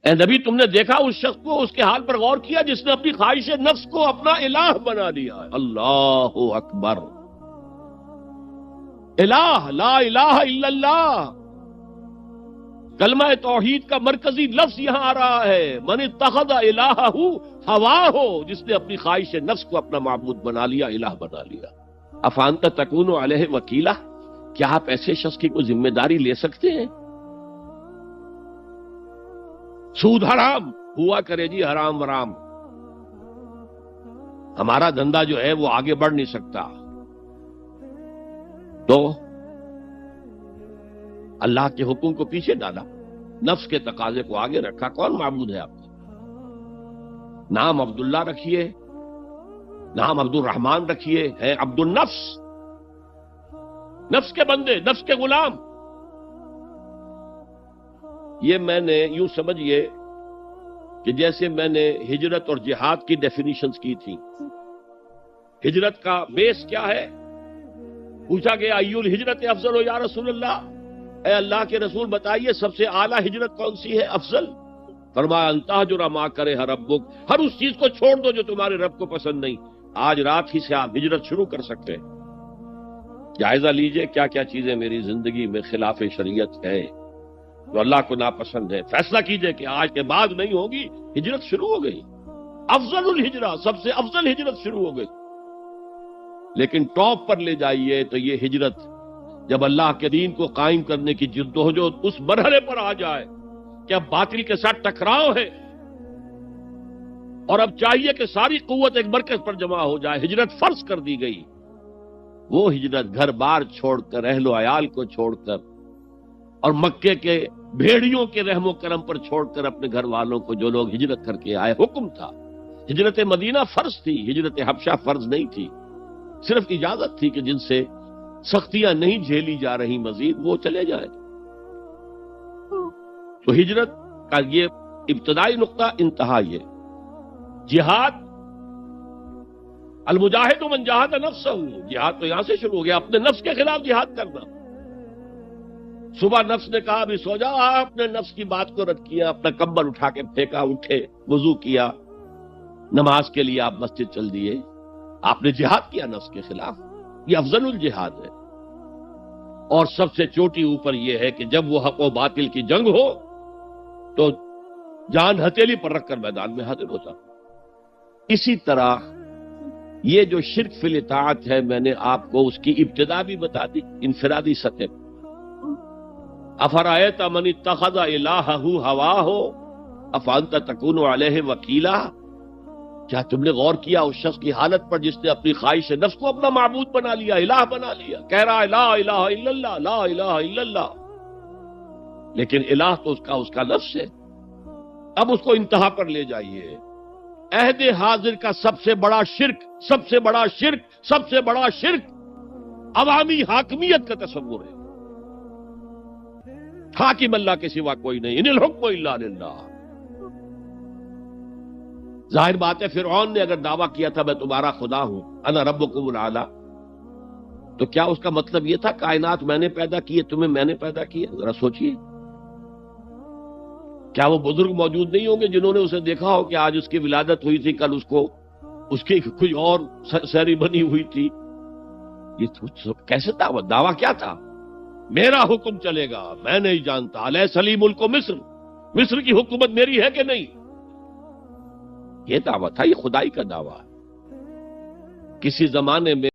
اے نبی تم نے دیکھا اس شخص کو، اس کے حال پر غور کیا جس نے اپنی خواہش نفس کو اپنا الہ بنا لیا ہے؟ اللہ اکبر، الہ، لا الہ الا اللہ، کلمہ توحید کا مرکزی لفظ یہاں آ رہا ہے، من اتخذ الہہ ہواہ، جس نے اپنی خواہش نفس کو اپنا معبود بنا لیا، الہ بنا لیا۔ افانت تکون علیہ وکیلا، کیا آپ ایسے شخص کی کوئی ذمہ داری لے سکتے ہیں؟ سود حرام ہوا کرے جی، حرام ورام، ہمارا دھندا جو ہے وہ آگے بڑھ نہیں سکتا، تو اللہ کے حکم کو پیچھے ڈالا، نفس کے تقاضے کو آگے رکھا۔ کون معبود ہے آپ کا؟ نام عبداللہ رکھیے، نام عبد الرحمن رکھیے، ہے عبد النفس، نفس کے بندے، نفس کے غلام۔ یہ میں نے یوں سمجھیے کہ جیسے میں نے ہجرت اور جہاد کی ڈیفینیشنز کی تھی۔ ہجرت کا بیس کیا ہے؟ پوچھا گیا ایو الہجرت افضل ہو یا رسول اللہ، اے اللہ کے رسول بتائیے سب سے اعلیٰ ہجرت کون سی ہے، افضل؟ فرمایا ان تہجر ما کرہ ربک، ہر اس چیز کو چھوڑ دو جو تمہارے رب کو پسند نہیں۔ آج رات ہی سے آپ ہجرت شروع کر سکتے ہیں۔ جائزہ لیجئے کیا کیا چیزیں میری زندگی میں خلاف شریعت ہے، جو اللہ کو ناپسند ہے، فیصلہ کیجئے کہ آج کے بعد نہیں ہوگی، ہجرت شروع ہو گئی، افضل الہجرہ، سب سے افضل ہجرت شروع ہو گئی۔ لیکن ٹاپ پر لے جائیے تو یہ ہجرت جب اللہ کے دین کو قائم کرنے کی جدوجہد اس مرحلے پر آ جائے کہ اب باطل کے ساتھ ٹکراؤ ہے اور اب چاہیے کہ ساری قوت ایک مرکز پر جمع ہو جائے، ہجرت فرض کر دی گئی، وہ ہجرت گھر بار چھوڑ کر، اہل و عیال کو چھوڑ کر، اور مکے کے بھیڑیوں کے رحم و کرم پر چھوڑ کر اپنے گھر والوں کو، جو لوگ ہجرت کر کے آئے۔ حکم تھا، ہجرت مدینہ فرض تھی، ہجرت حبشہ فرض نہیں تھی، صرف اجازت تھی کہ جن سے سختیاں نہیں جھیلی جا رہی مزید وہ چلے جائیں۔ تو ہجرت کا یہ ابتدائی نقطہ، انتہا یہ جہاد، المجاہد من جاہد نفسہ، جہاد تو یہاں سے شروع ہو گیا، اپنے نفس کے خلاف جہاد کرنا۔ صبح نفس نے کہا ابھی سو جاؤ، آپ نے نفس کی بات کو رد کیا، اپنا کمبل اٹھا کے پھینکا، اٹھے، وضو کیا، نماز کے لیے آپ مسجد چل دیے، آپ نے جہاد کیا نفس کے خلاف۔ یہ افضل الجہاد ہے، اور سب سے چوٹی اوپر یہ ہے کہ جب وہ حق و باطل کی جنگ ہو تو جان ہتھیلی پر رکھ کر میدان میں حاضر ہوتا۔ اسی طرح یہ جو شرک فی الاطاعت ہے، میں نے آپ کو اس کی ابتدا بھی بتا دی انفرادی سطح پر۔ افرأیت من اتخذ الہہ ہواہ افانت تکون علیہ وکیلا، کیا تم نے غور کیا اس شخص کی حالت پر جس نے اپنی خواہش نفس کو اپنا معبود بنا لیا، الہ بنا لیا، کہہ رہا ہے لا الہ الا اللہ، لا الہ الا اللہ، لیکن الہ تو اس کا لفظ ہے۔ اب اس کو انتہا پر لے جائیے۔ عہد حاضر کا سب سے بڑا شرک، سب سے بڑا شرک، سب سے بڑا شرک عوامی حاکمیت کا تصور ہے۔ حاکم اللہ کے سوا کوئی نہیں، ان الحکم الا للہ۔ ظاہر بات ہے فرعون نے اگر دعویٰ کیا تھا میں تمہارا خدا ہوں، انا ربکم الاعلی، تو کیا اس کا مطلب یہ تھا کائنات میں نے پیدا کی ہے، تمہیں میں نے پیدا کی ہے؟ ذرا سوچئے، کیا وہ بزرگ موجود نہیں ہوں گے جنہوں نے اسے دیکھا ہو کہ آج اس کی ولادت ہوئی تھی، کل اس کی کوئی اور سیریمنی ہوئی تھی؟ یہ کیسے دعویٰ کیا تھا؟ میرا حکم چلے گا، میں نہیں جانتا، الیس لی ملک مصر، مصر کی حکومت میری ہے کہ نہیں؟ یہ دعویٰ تھا، یہ خدائی کا دعویٰ۔ کسی زمانے میں